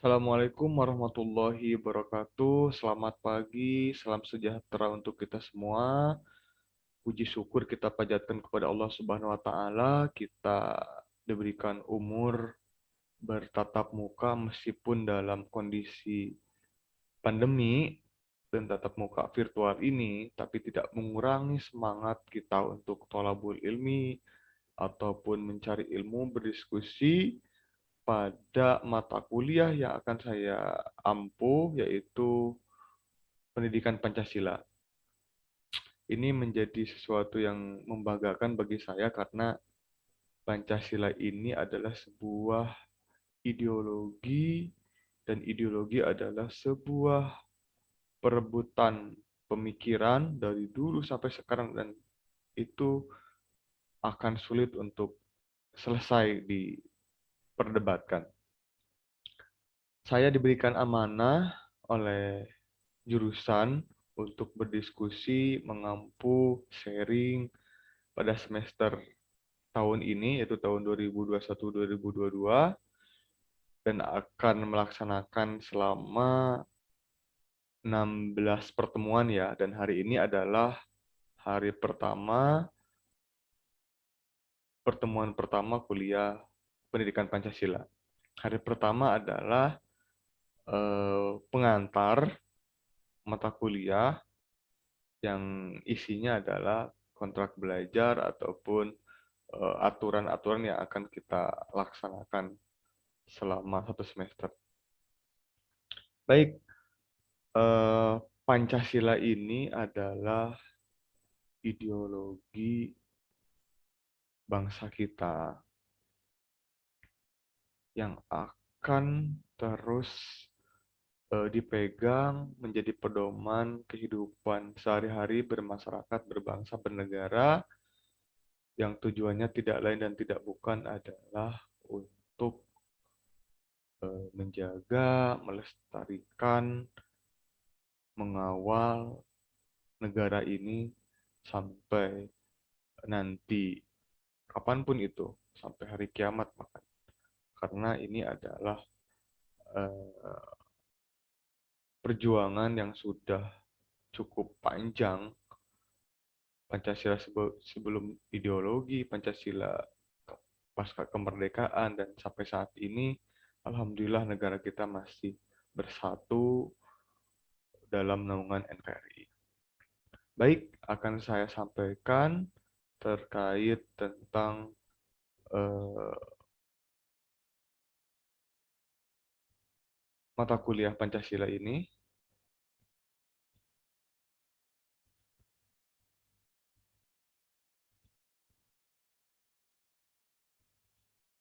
Assalamualaikum warahmatullahi wabarakatuh. Selamat pagi, salam sejahtera untuk kita semua. Puji syukur kita panjatkan kepada Allah Subhanahu wa taala. Kita diberikan umur bertatap muka meskipun dalam kondisi pandemi dan tatap muka virtual ini, tapi tidak mengurangi semangat kita untuk thalabul ilmi ataupun mencari ilmu, berdiskusi pada mata kuliah yang akan saya ampuh, yaitu pendidikan Pancasila. Ini menjadi sesuatu yang membanggakan bagi saya karena Pancasila ini adalah sebuah ideologi, dan ideologi adalah sebuah perebutan pemikiran dari dulu sampai sekarang, dan itu akan sulit untuk selesai diperdebatkan. Saya diberikan amanah oleh jurusan untuk berdiskusi, mengampu, sharing pada semester tahun ini, yaitu tahun 2021-2022, dan akan melaksanakan selama 16 pertemuan ya. Dan hari ini adalah hari pertama, pertemuan pertama kuliah pendidikan Pancasila. Hari pertama adalah pengantar mata kuliah yang isinya adalah kontrak belajar ataupun aturan-aturan yang akan kita laksanakan selama satu semester. Baik, eh, Pancasila ini adalah ideologi bangsa kita yang akan terus dipegang menjadi pedoman kehidupan sehari-hari bermasyarakat, berbangsa, bernegara, yang tujuannya tidak lain dan tidak bukan adalah untuk menjaga, melestarikan, mengawal negara ini sampai nanti, kapanpun itu, sampai hari kiamat bahkan. Karena ini adalah eh, perjuangan yang sudah cukup panjang. Pancasila sebelum ideologi, Pancasila pasca kemerdekaan, dan sampai saat ini, alhamdulillah negara kita masih bersatu dalam naungan NKRI. Baik, akan saya sampaikan terkait tentang eh, mata kuliah Pancasila ini.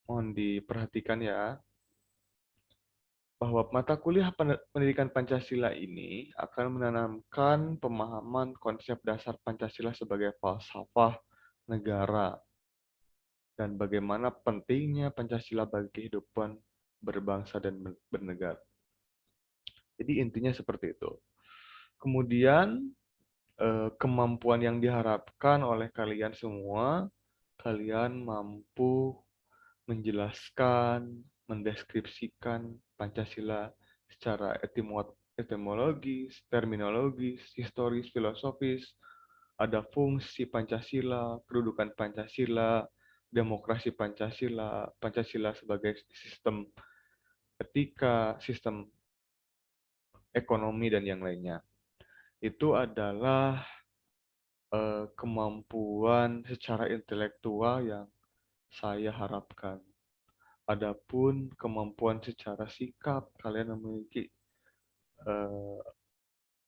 Mohon diperhatikan ya, bahwa mata kuliah pendidikan Pancasila ini akan menanamkan pemahaman konsep dasar Pancasila sebagai falsafah negara dan bagaimana pentingnya Pancasila bagi kehidupan berbangsa dan bernegara. Jadi intinya seperti itu. Kemudian kemampuan yang diharapkan oleh kalian semua, kalian mampu menjelaskan, mendeskripsikan Pancasila secara etimologis, terminologis, historis, filosofis, ada fungsi Pancasila, kedudukan Pancasila, demokrasi Pancasila, Pancasila sebagai sistem etika, sistem ekonomi, dan yang lainnya. Itu adalah kemampuan secara intelektual yang saya harapkan. Adapun kemampuan secara sikap, kalian memiliki eh,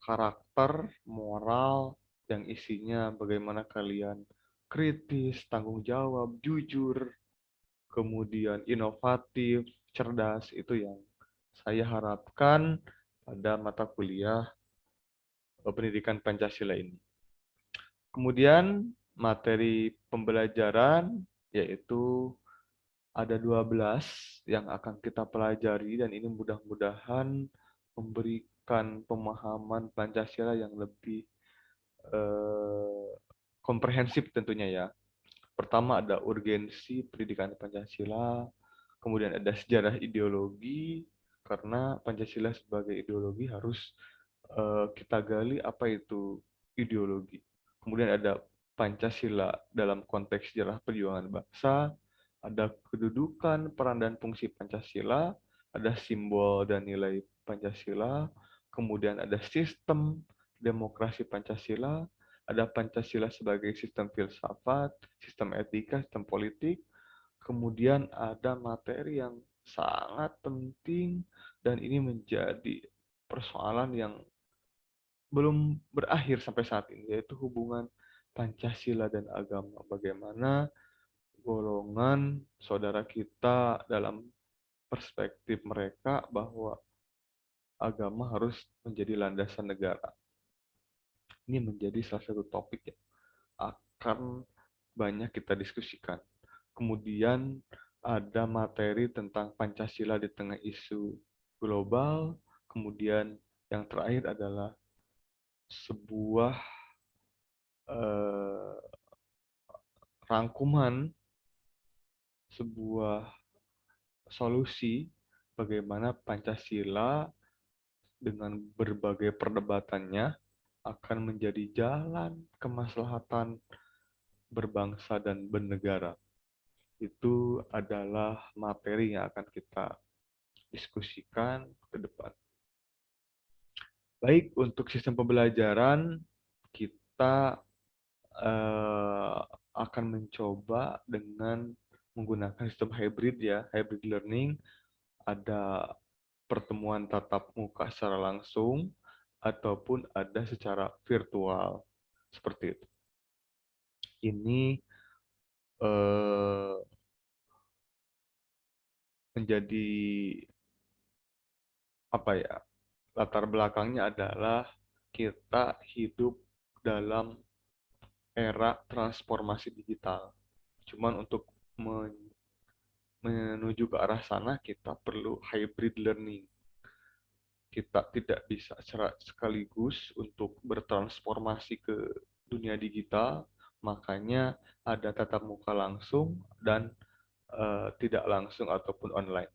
karakter, moral, yang isinya bagaimana kalian kritis, tanggung jawab, jujur, kemudian inovatif, cerdas, itu yang saya harapkan pada mata kuliah pendidikan Pancasila ini. Kemudian materi pembelajaran yaitu ada 12 yang akan kita pelajari, dan ini mudah-mudahan memberikan pemahaman Pancasila yang lebih eh, komprehensif tentunya ya. Pertama ada urgensi pendidikan Pancasila, kemudian ada sejarah ideologi, Karena Pancasila sebagai ideologi harus kita gali apa itu ideologi. Kemudian ada Pancasila dalam konteks sejarah perjuangan bangsa, ada kedudukan, peran dan fungsi Pancasila, ada simbol dan nilai Pancasila, kemudian ada sistem demokrasi Pancasila, ada Pancasila sebagai sistem filsafat, sistem etika, sistem politik, kemudian ada materi yang sangat penting dan ini menjadi persoalan yang belum berakhir sampai saat ini, yaitu hubungan Pancasila dan agama. Bagaimana golongan saudara kita dalam perspektif mereka bahwa agama harus menjadi landasan negara. Ini menjadi salah satu topik yang akan banyak kita diskusikan. Kemudian ada materi tentang Pancasila di tengah isu global. Kemudian yang terakhir adalah sebuah eh, rangkuman, sebuah solusi bagaimana Pancasila dengan berbagai perdebatannya akan menjadi jalan kemaslahatan berbangsa dan bernegara. Itu adalah materi yang akan kita diskusikan ke depan. Baik, untuk sistem pembelajaran, kita akan mencoba dengan menggunakan sistem hybrid ya, hybrid learning. Ada pertemuan tatap muka secara langsung ataupun ada secara virtual seperti itu. Ini menjadi apa ya? Latar belakangnya adalah kita hidup dalam era transformasi digital. Cuman untuk menuju ke arah sana kita perlu hybrid learning. Kita tidak bisa secara sekaligus untuk bertransformasi ke dunia digital, makanya ada tatap muka langsung dan tidak langsung ataupun online.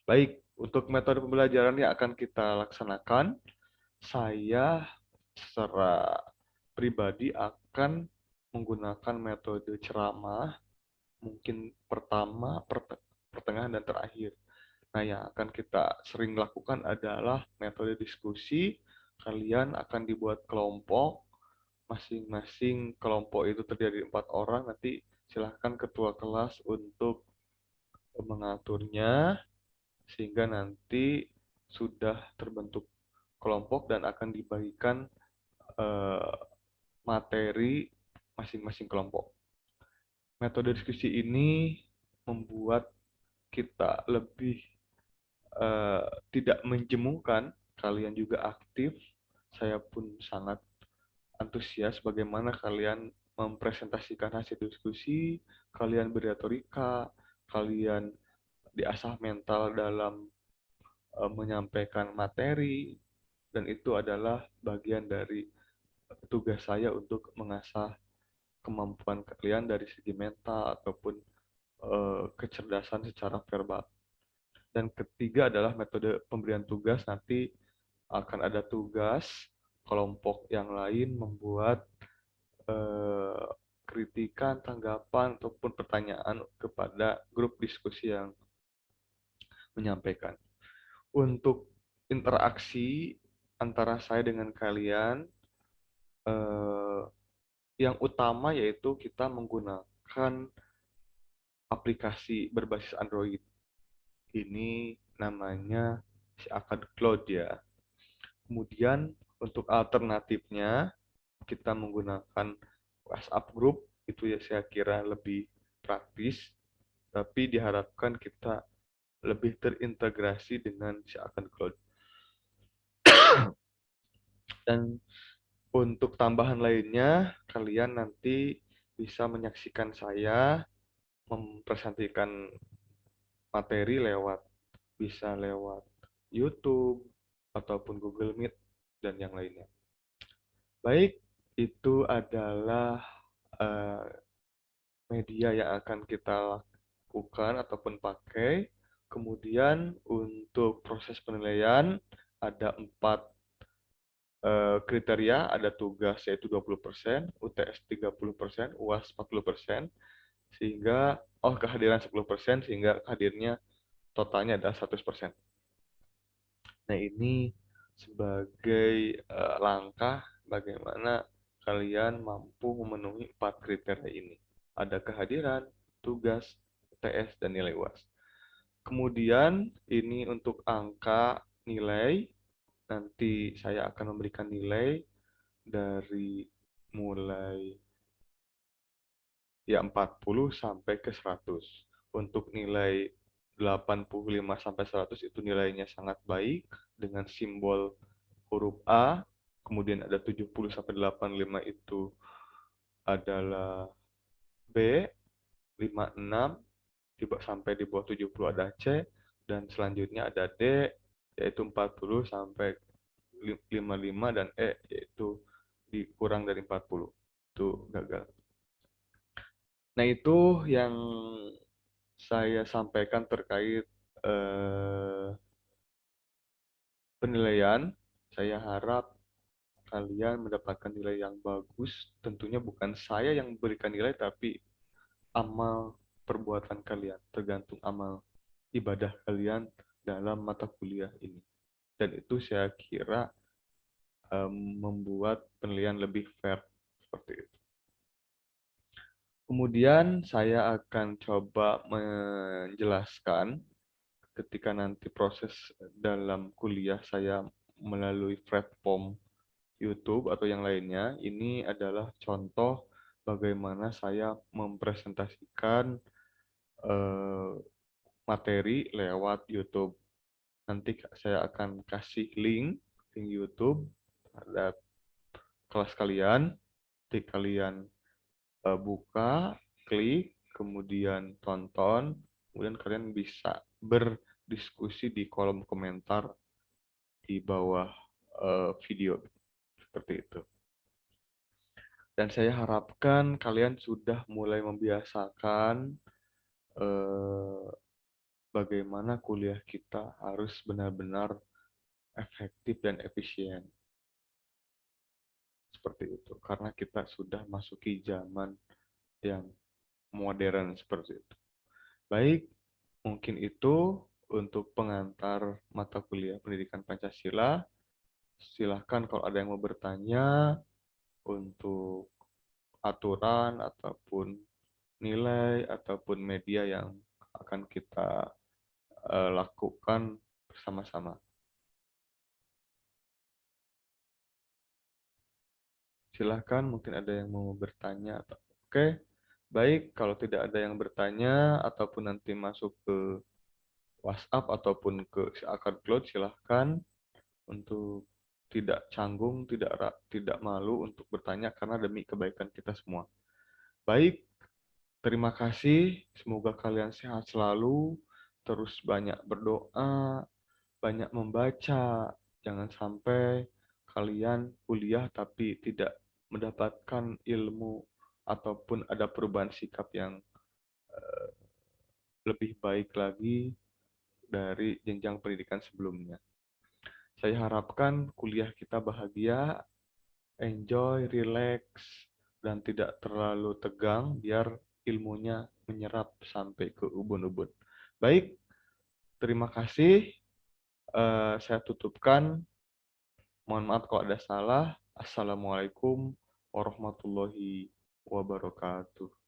Baik, untuk metode pembelajaran yang akan kita laksanakan, saya secara pribadi akan menggunakan metode ceramah, mungkin pertama, pertengahan, dan terakhir. Nah, yang akan kita sering lakukan adalah metode diskusi. Kalian akan dibuat kelompok, masing-masing kelompok itu terdiri dari 4 orang. Nanti silahkan ketua kelas untuk mengaturnya, sehingga nanti sudah terbentuk kelompok dan akan dibagikan eh, materi masing-masing kelompok. Metode diskusi ini membuat kita lebih tidak menjemungkan, kalian juga aktif. Saya pun sangat antusias bagaimana kalian mempresentasikan hasil diskusi, kalian berretorika, kalian diasah mental dalam menyampaikan materi, dan itu adalah bagian dari tugas saya untuk mengasah kemampuan kalian dari segi mental ataupun kecerdasan secara verbal. Dan ketiga adalah metode pemberian tugas. Nanti akan ada tugas kelompok yang lain membuat eh, kritikan, tanggapan, ataupun pertanyaan kepada grup diskusi yang menyampaikan. Untuk interaksi antara saya dengan kalian, eh, yang utama yaitu kita menggunakan aplikasi berbasis Android. Ini namanya si Akad Cloud ya. Kemudian untuk alternatifnya kita menggunakan WhatsApp group, itu ya saya kira lebih praktis, tapi diharapkan kita lebih terintegrasi dengan si Akad Cloud. Dan untuk tambahan lainnya, kalian nanti bisa menyaksikan saya mempresentasikan materi bisa lewat YouTube ataupun Google Meet dan yang lainnya. Baik, itu adalah uh, media yang akan kita lakukan ataupun pakai Kemudian untuk proses penilaian ada 4 kriteria, ada tugas yaitu 20%, UTS 30%, UAS 40%, sehingga kehadiran 10% sehingga hadirnya totalnya adalah 100%. Nah, ini sebagai langkah bagaimana kalian mampu memenuhi 4 kriteria ini. Ada kehadiran, tugas, UTS, dan nilai UAS. Kemudian ini untuk angka nilai, nanti saya akan memberikan nilai dari mulai 40 sampai ke 100. Untuk nilai 85 sampai 100 itu nilainya sangat baik dengan simbol huruf A. Kemudian ada 70 sampai 85 itu adalah B, 56 sampai di bawah 70 ada C, dan selanjutnya ada D yaitu 40 sampai 55, dan E yaitu dikurang dari 40. Itu gagal. Nah, itu yang saya sampaikan terkait penilaian. Saya harap kalian mendapatkan nilai yang bagus. Tentunya bukan saya yang memberikan nilai, tapi amal perbuatan kalian, tergantung amal ibadah kalian dalam mata kuliah ini. Dan itu saya kira membuat penilaian lebih fair seperti itu. Kemudian saya akan coba menjelaskan ketika nanti proses dalam kuliah saya melalui platform YouTube atau yang lainnya. Ini adalah contoh bagaimana saya mempresentasikan materi lewat YouTube. Nanti saya akan kasih link YouTube terhadap kelas kalian. Nanti kalian buka, klik, kemudian tonton, kemudian kalian bisa berdiskusi di kolom komentar di bawah video seperti itu. Dan saya harapkan kalian sudah mulai membiasakan bagaimana kuliah kita harus benar-benar efektif dan efisien. Seperti itu. Karena kita sudah masuki zaman yang modern seperti itu. Baik, mungkin itu untuk pengantar mata kuliah Pendidikan Pancasila. Silahkan kalau ada yang mau bertanya untuk aturan ataupun nilai ataupun media yang akan kita lakukan bersama-sama. Silahkan, mungkin ada yang mau bertanya. Oke, baik. Kalau tidak ada yang bertanya ataupun nanti masuk ke WhatsApp ataupun ke akun cloud, silahkan untuk tidak canggung, tidak malu untuk bertanya karena demi kebaikan kita semua. Baik, terima kasih. Semoga kalian sehat selalu, terus banyak berdoa, banyak membaca. Jangan sampai kalian kuliah tapi tidak mendapatkan ilmu ataupun ada perubahan sikap yang lebih baik lagi dari jenjang pendidikan sebelumnya. Saya harapkan kuliah kita bahagia, enjoy, relax, dan tidak terlalu tegang biar ilmunya menyerap sampai ke ubun-ubun. Baik, terima kasih. Saya tutupkan. Mohon maaf kalau ada salah. Assalamualaikum warahmatullahi wabarakatuh.